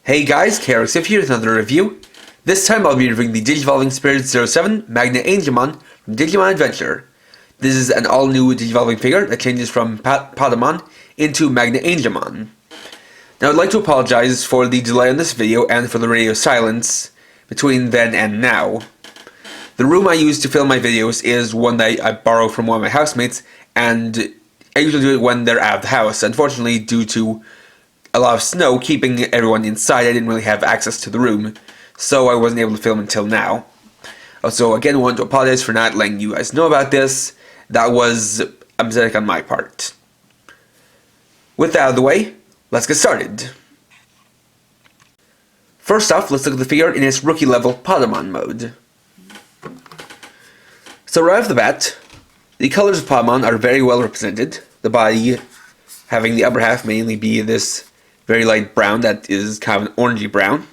Hey guys, KRXF here with another review. This time I'll be reviewing the Digivolving Spirit 07 MagnaAngemon from Digimon Adventure. This is an all-new Digivolving figure that changes from Patamon into MagnaAngemon. Now I'd like to apologize for the delay on this video and for the radio silence between then and now. The room I use to film my videos is one that I borrow from one of my housemates, and I usually do it when they're out of the house. Unfortunately, due to a lot of snow keeping everyone inside, I didn't really have access to the room, so I wasn't able to film until now. Also, again, I want to apologize for not letting you guys know about this. That was a mistake on my part. With that out of the way, let's get started. First off, let's look at the figure in its rookie level Patamon mode. So right off the bat, the colors of Patamon are very well represented. The body having the upper half mainly be this very light brown that is kind of an orangey brown,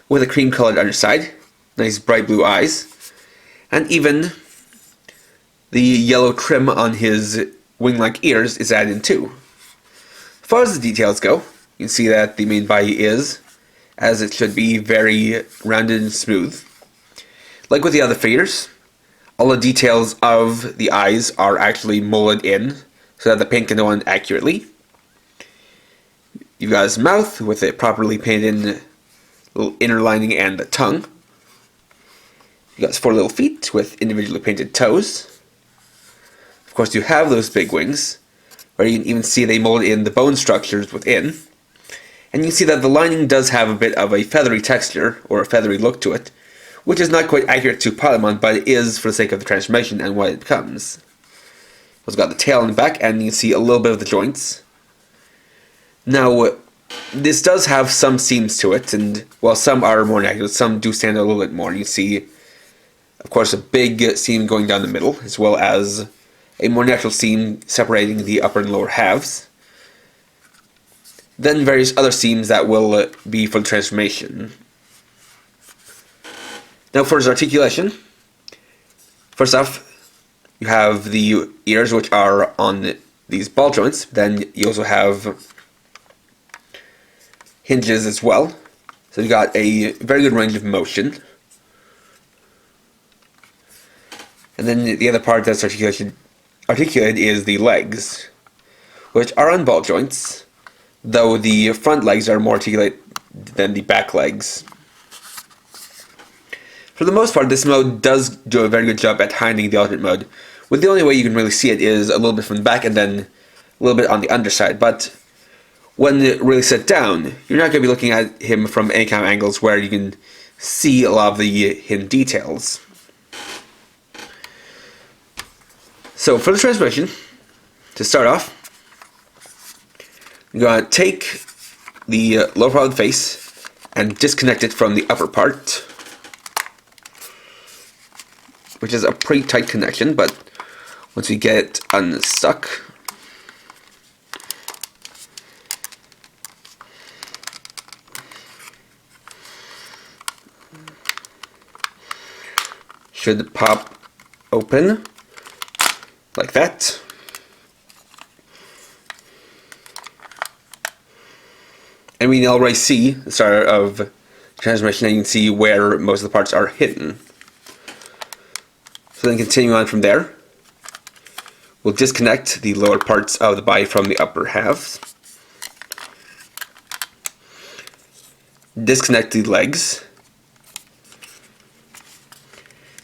with a cream colored underside, nice bright blue eyes, and even the yellow trim on his wing-like ears is added in too. As far as the details go, you can see that the main body is, as it should be, very rounded and smooth. Like with the other figures, all the details of the eyes are actually molded in so that the paint can go on accurately. You've got his mouth with it properly painted in, little inner lining and the tongue. You've got his 4 little feet with individually painted toes. Of course, you have those big wings, where you can even see they mold in the bone structures within. And you can see that the lining does have a bit of a feathery texture, or a feathery look to it, which is not quite accurate to Patamon, but it is for the sake of the transformation and what it becomes. It's got the tail in the back, and you can see a little bit of the joints. Now, this does have some seams to it, and while some are more negative, some do stand out a little bit more. You see, of course, a big seam going down the middle, as well as a more natural seam separating the upper and lower halves. Then various other seams that will be for the transformation. Now for his articulation, first off, you have the ears, which are on these ball joints. Then you also have hinges as well. So you've got a very good range of motion. And then the other part that's articulated is the legs, which are on ball joints, though the front legs are more articulate than the back legs. For the most part, this mode does do a very good job at hiding the alternate mode, with the only way you can really see it is a little bit from the back and then a little bit on the underside. But when really set down, you're not going to be looking at him from any kind of angles where you can see a lot of the hidden details. So for the transformation, to start off, I'm going to take the lower part of the face and disconnect it from the upper part, which is a pretty tight connection, but once we get it unstuck, should pop open like that. And we can already see the start of transformation, and you can see where most of the parts are hidden. So then continue on from there, we'll disconnect the lower parts of the body from the upper halves. Disconnect the legs.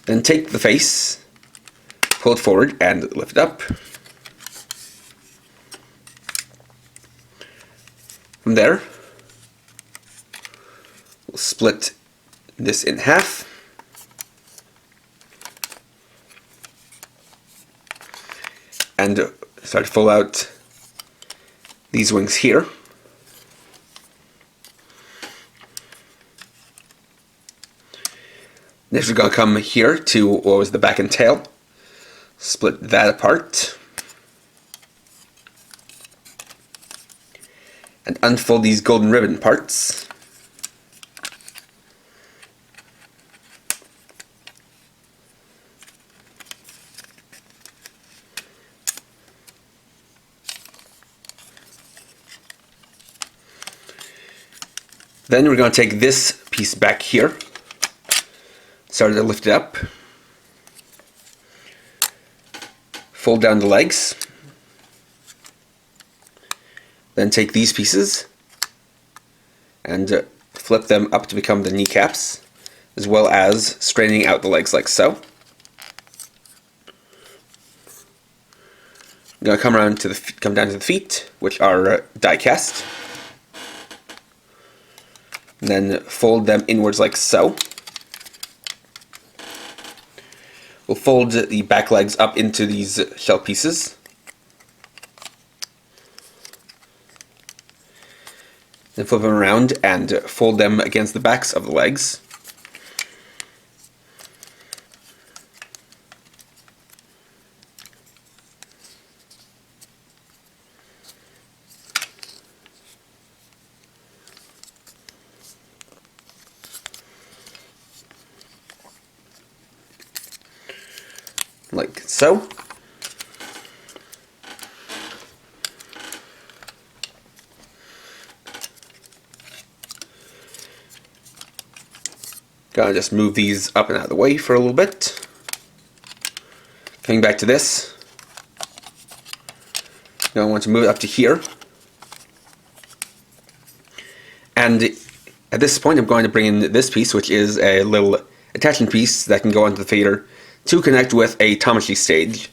Then take the face, pull it forward and lift it up. From there, we'll split this in half. And start to pull out these wings here. Next we're going to come here to what was the back and tail. Split that apart. And unfold these golden ribbon parts. Then we're going to take this piece back here, start to lift it up, fold down the legs, then take these pieces and flip them up to become the kneecaps, as well as straightening out the legs like so. I'm going to come down to the feet, which are die cast. And then fold them inwards like so. We'll fold the back legs up into these shell pieces. Then flip them around and fold them against the backs of the legs. Like so. Gotta just move these up and out of the way for a little bit. Coming back to this. Now I want to move it up to here. And at this point I'm going to bring in this piece, which is a little attachment piece that can go onto the fader to connect with a Tamashii stage.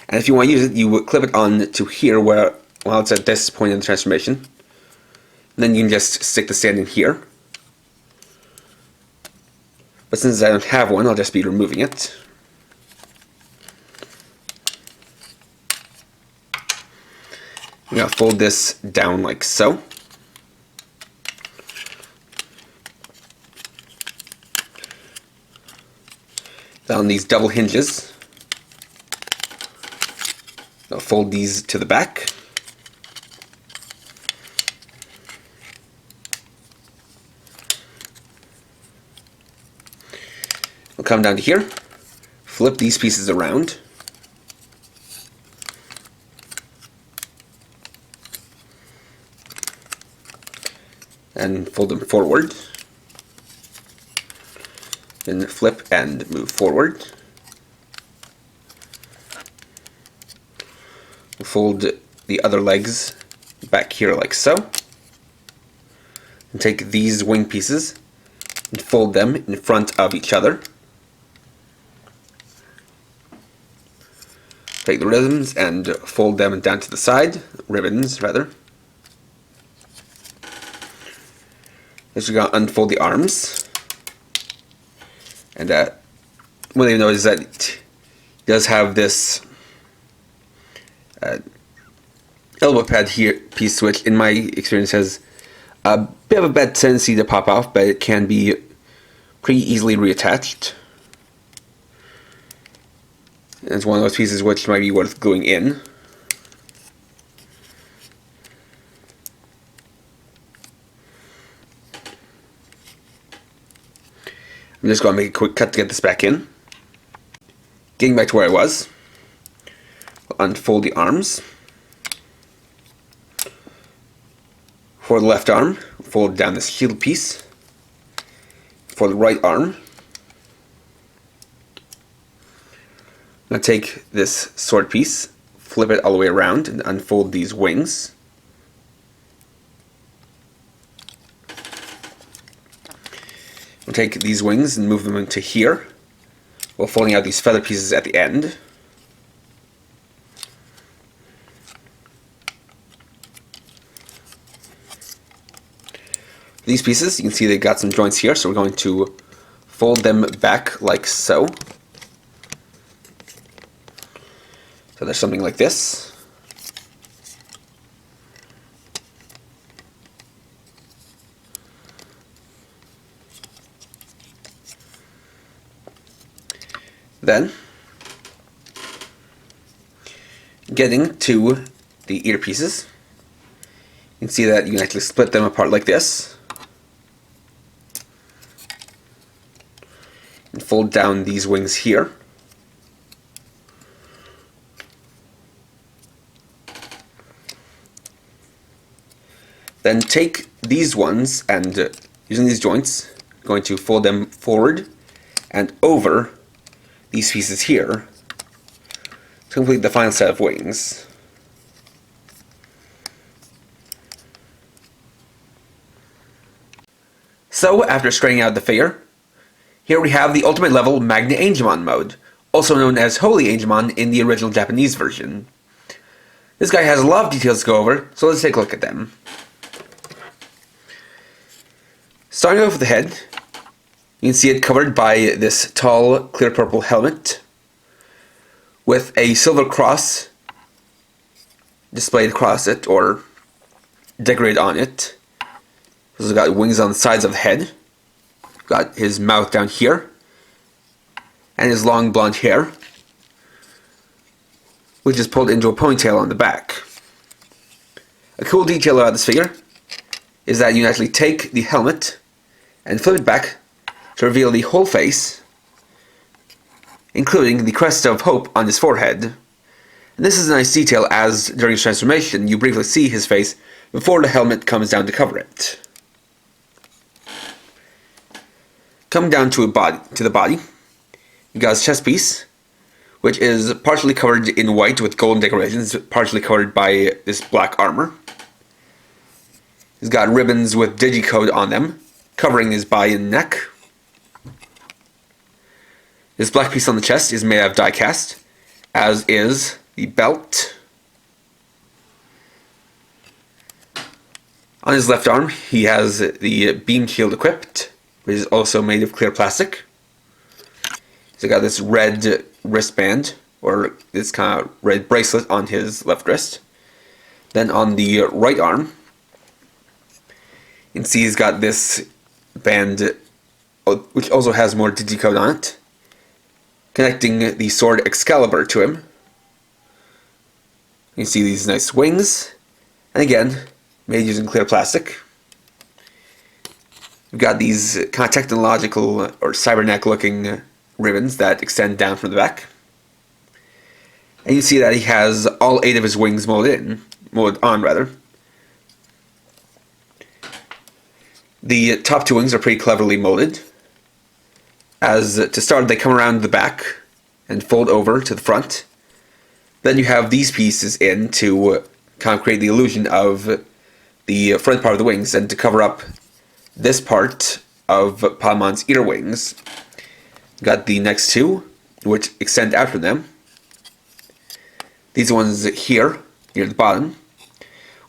And if you want to use it, you would clip it on to here while it's at this point in the transformation. And then you can just stick the stand in here. But since I don't have one, I'll just be removing it. I'm going to fold this down like so. Down these double hinges. I'll fold these to the back. We'll come down to here, flip these pieces around. And fold them forward. Then flip and move forward. We'll fold the other legs back here like so. And take these wing pieces and fold them in front of each other. Take the ribbons and fold them down to the side, ribbons rather. Next we're going to unfold the arms. And one thing you notice is that it does have this elbow pad here piece, which in my experience has a bit of a bad tendency to pop off, but it can be pretty easily reattached. And it's one of those pieces which might be worth gluing in. I'm just going to make a quick cut to get this back in. Getting back to where I was, I'll unfold the arms. For the left arm, fold down this shield piece. For the right arm, I'm going to take this sword piece, flip it all the way around, and unfold these wings. We'll take these wings and move them into here, while folding out these feather pieces at the end. These pieces, you can see they've got some joints here, so we're going to fold them back like so. So there's something like this. Then, getting to the earpieces, you can see that you can actually split them apart like this. And fold down these wings here. Then take these ones and using these joints, I'm going to fold them forward and over these pieces here to complete the final set of wings. So, after straightening out the figure, here we have the ultimate level MagnaAngemon mode, also known as Holy Angemon in the original Japanese version. This guy has a lot of details to go over, so let's take a look at them. Starting off with the head, you can see it covered by this tall, clear purple helmet with a silver cross displayed across it, or decorated on it. He's got wings on the sides of the head, got his mouth down here, and his long blonde hair, which is pulled into a ponytail on the back. A cool detail about this figure is that you can actually take the helmet and flip it back to reveal the whole face, including the crest of hope on his forehead. And this is a nice detail, as during his transformation you briefly see his face before the helmet comes down to cover it. Coming down to the body, you got his chest piece, which is partially covered in white with golden decorations, partially covered by this black armor. He's got ribbons with Digicode on them, covering his body and neck. This black piece on the chest is made out of die-cast, as is the belt. On his left arm, he has the beam shield equipped, which is also made of clear plastic. He's got this red wristband, or this kind of red bracelet on his left wrist. Then on the right arm, you can see he's got this band, which also has more digicode on it, connecting the sword Excalibur to him. You can see these nice wings, and again, made using clear plastic. We've got these kind of technological or cybernetic looking ribbons that extend down from the back. And you see that he has all 8 of his wings molded on. The top 2 wings are pretty cleverly molded, as to start they come around the back and fold over to the front. Then you have these pieces in to kind of create the illusion of the front part of the wings and to cover up this part of Patamon's ear wings. Got the next 2, which extend out from them. These ones here, near the bottom,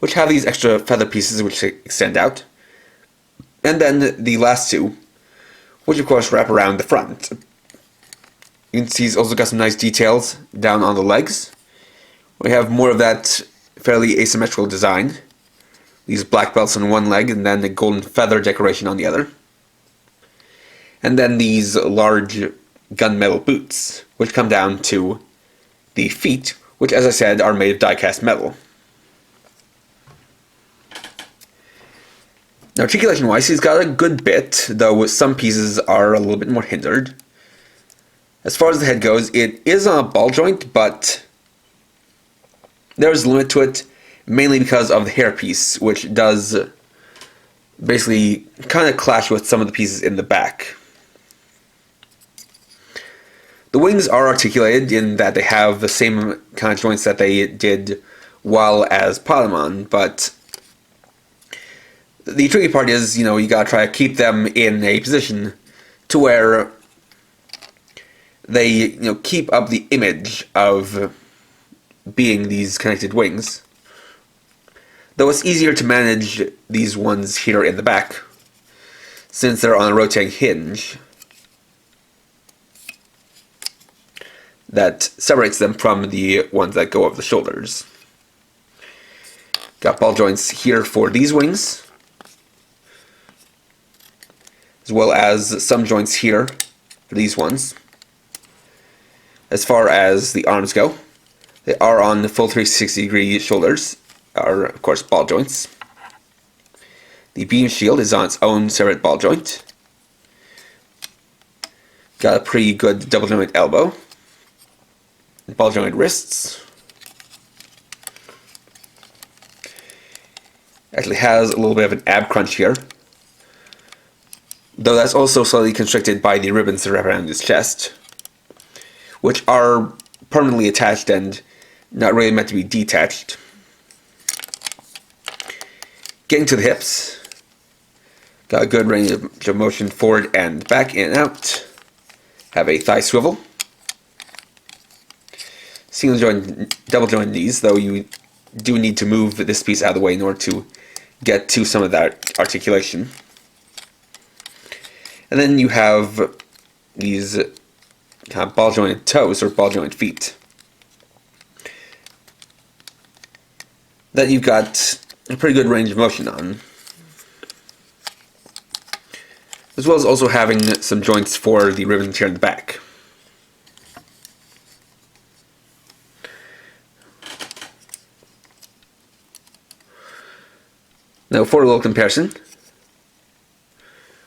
which have these extra feather pieces which extend out. And then the last 2, which of course wrap around the front. You can see he's also got some nice details down on the legs. We have more of that fairly asymmetrical design. These black belts on one leg and then the golden feather decoration on the other. And then these large gunmetal boots, which come down to the feet, which, as I said, are made of die-cast metal. Now, articulation-wise, he's got a good bit, though some pieces are a little bit more hindered. As far as the head goes, it is on a ball joint, but there is a limit to it, mainly because of the hairpiece, which does basically kind of clash with some of the pieces in the back. The wings are articulated in that they have the same kind of joints that they did while as Patamon, but the tricky part is, you gotta try to keep them in a position to where they, keep up the image of being these connected wings. Though it's easier to manage these ones here in the back, since they're on a rotating hinge that separates them from the ones that go over the shoulders. Got ball joints here for these wings, as well as some joints here for these ones. As far as the arms go, they are on the full 360-degree shoulders, are of course ball joints. The beam shield is on its own separate ball joint. Got a pretty good double joint elbow. Ball jointed wrists. Actually has a little bit of an ab crunch here, though that's also slightly constricted by the ribbons that wrap around his chest, which are permanently attached and not really meant to be detached. Getting to the hips, got a good range of motion forward and back, in and out. Have a thigh swivel. Single joint, double joint knees, though you do need to move this piece out of the way in order to get to some of that articulation. And then you have these kind of ball jointed toes or ball jointed feet that you've got a pretty good range of motion on, as well as also having some joints for the ribbons here in the back. Now for a little comparison,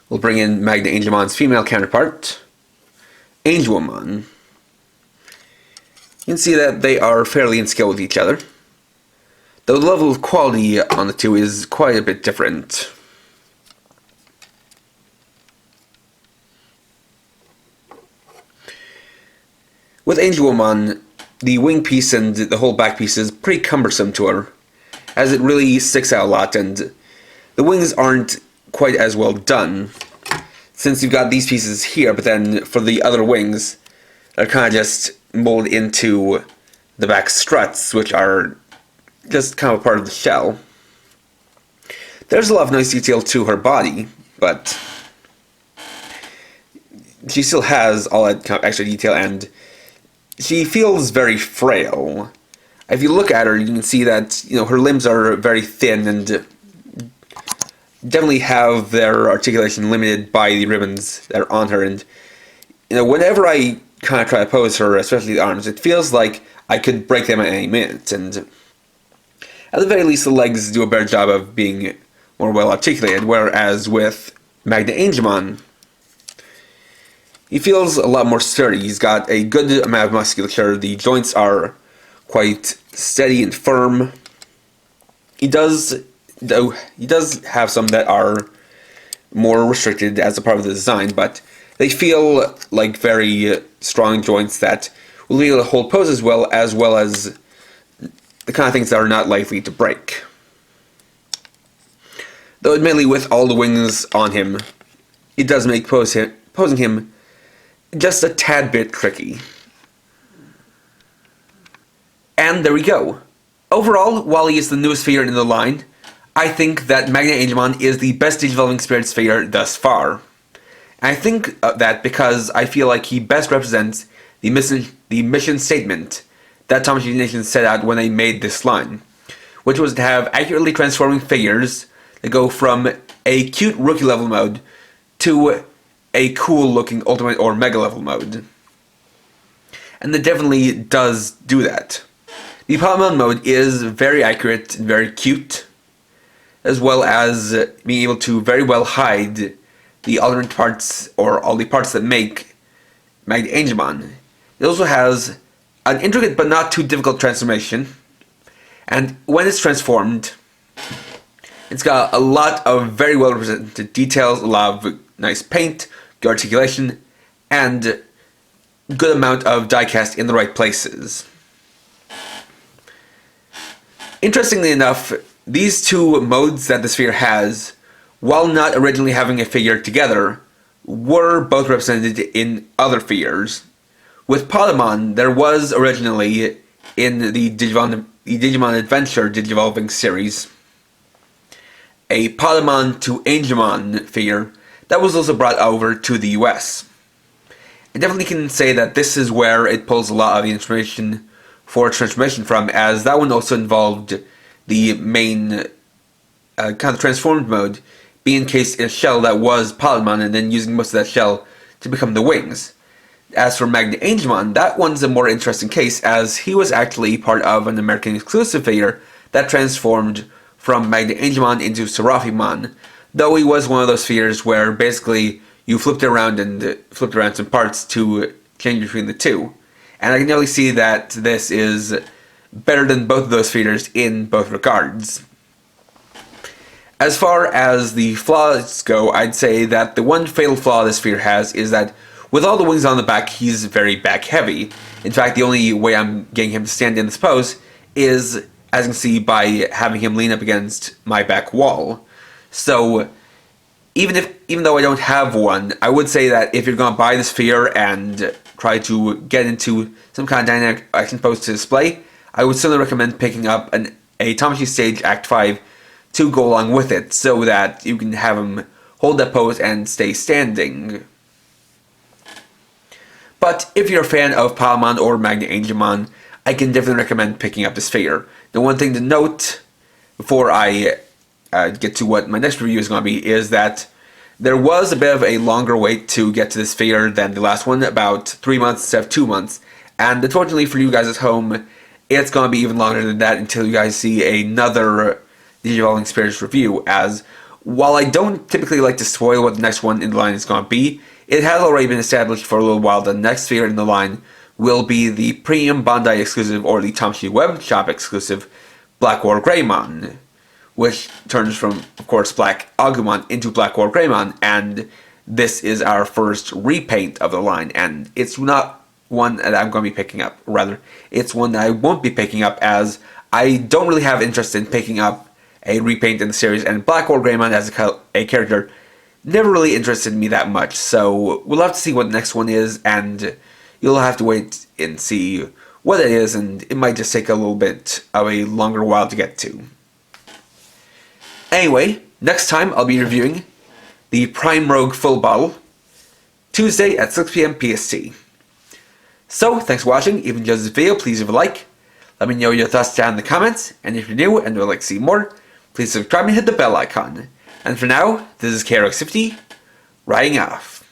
we'll bring in MagnaAngemon's female counterpart, Angemon. You can see that they are fairly in scale with each other, though the level of quality on the two is quite a bit different. With Angemon, the wing piece and the whole back piece is pretty cumbersome to her, as it really sticks out a lot, and the wings aren't quite as well done, since you've got these pieces here, but then for the other wings, they're kind of just molded into the back struts, which are just kind of a part of the shell. There's a lot of nice detail to her body, but she still has all that kind of extra detail, and she feels very frail. If you look at her, you can see that, you know, her limbs are very thin and definitely have their articulation limited by the ribbons that are on her. And, you know, whenever I kind of try to pose her, especially the arms, it feels like I could break them at any minute. And at the very least, the legs do a better job of being more well articulated, whereas with MagnaAngemon, he feels a lot more sturdy. He's got a good amount of musculature. The joints are quite steady and firm. He does have some that are more restricted as a part of the design, but they feel like very strong joints that will be able to hold poses well as the kind of things that are not likely to break. Though admittedly, with all the wings on him, it does make posing him just a tad bit tricky. And there we go. Overall, while he is the newest figure in the line, I think that MagnaAngemon is the best Digivolving Spirits figure thus far. And I think that because I feel like he best represents the mission statement that Thomas Nation set out when they made this line, which was to have accurately transforming figures that go from a cute rookie level mode to a cool looking ultimate or mega level mode. And it definitely does do that. The Patamon mode is very accurate and very cute, as well as being able to very well hide the alternate parts or all the parts that make MagnaAngemon. It also has an intricate but not too difficult transformation, and when it's transformed, it's got a lot of very well represented details, a lot of nice paint, good articulation, and good amount of diecast in the right places. Interestingly enough, these two modes that the sphere has, while not originally having a figure together, were both represented in other figures. With Patamon, there was originally in the Digimon Adventure Digivolving series a Patamon to Angemon figure that was also brought over to the US. I definitely can say that this is where it pulls a lot of the information for transformation from, as that one also involved the main kind of transformed mode being encased in a shell that was Patamon and then using most of that shell to become the wings. As for MagnaAngemon, that one's a more interesting case, as he was actually part of an American exclusive figure that transformed from MagnaAngemon into Seraphimon, though he was one of those figures where basically you flipped around some parts to change between the two. And I can definitely see that this is better than both of those figures in both regards. As far as the flaws go, I'd say that the one fatal flaw this sphere has is that with all the wings on the back, he's very back heavy. In fact, the only way I'm getting him to stand in this pose is, as you can see, by having him lean up against my back wall. So even though I don't have one, I would say that if you're going to buy the sphere and try to get into some kind of dynamic action pose to display, I would certainly recommend picking up a Tamashii Stage Act 5 to go along with it, so that you can have him hold that pose and stay standing. But if you're a fan of Patamon or MagnaAngemon, I can definitely recommend picking up the sphere. The one thing to note before I get to what my next review is going to be is that there was a bit of a longer wait to get to this sphere than the last one, about 3 months instead of 2 months. And unfortunately for you guys at home, it's going to be even longer than that until you guys see another Digivolving Spheres review, as while I don't typically like to spoil what the next one in the line is going to be, it has already been established for a little while that the next sphere in the line will be the premium Bandai exclusive, or the Tamashii Web Shop exclusive, Black War Greymon, which turns from, of course, MagnaAngemon into Black War Greymon, and this is our first repaint of the line, and it's not one that I'm going to be picking up. Rather, it's one that I won't be picking up, as I don't really have interest in picking up a repaint in the series, and Black War Greymon as a character never really interested me that much, so we'll have to see what the next one is, and you'll have to wait and see what it is, and it might just take a little bit of a longer while to get to. Anyway, next time I'll be reviewing the Prime Rogue Full Bottle, Tuesday at 6 PM PST. So, thanks for watching. If you enjoyed this video, please leave a like. Let me know your thoughts down in the comments, and if you're new and would like to see more, please subscribe and hit the bell icon. And for now, this is KRX50, writing off.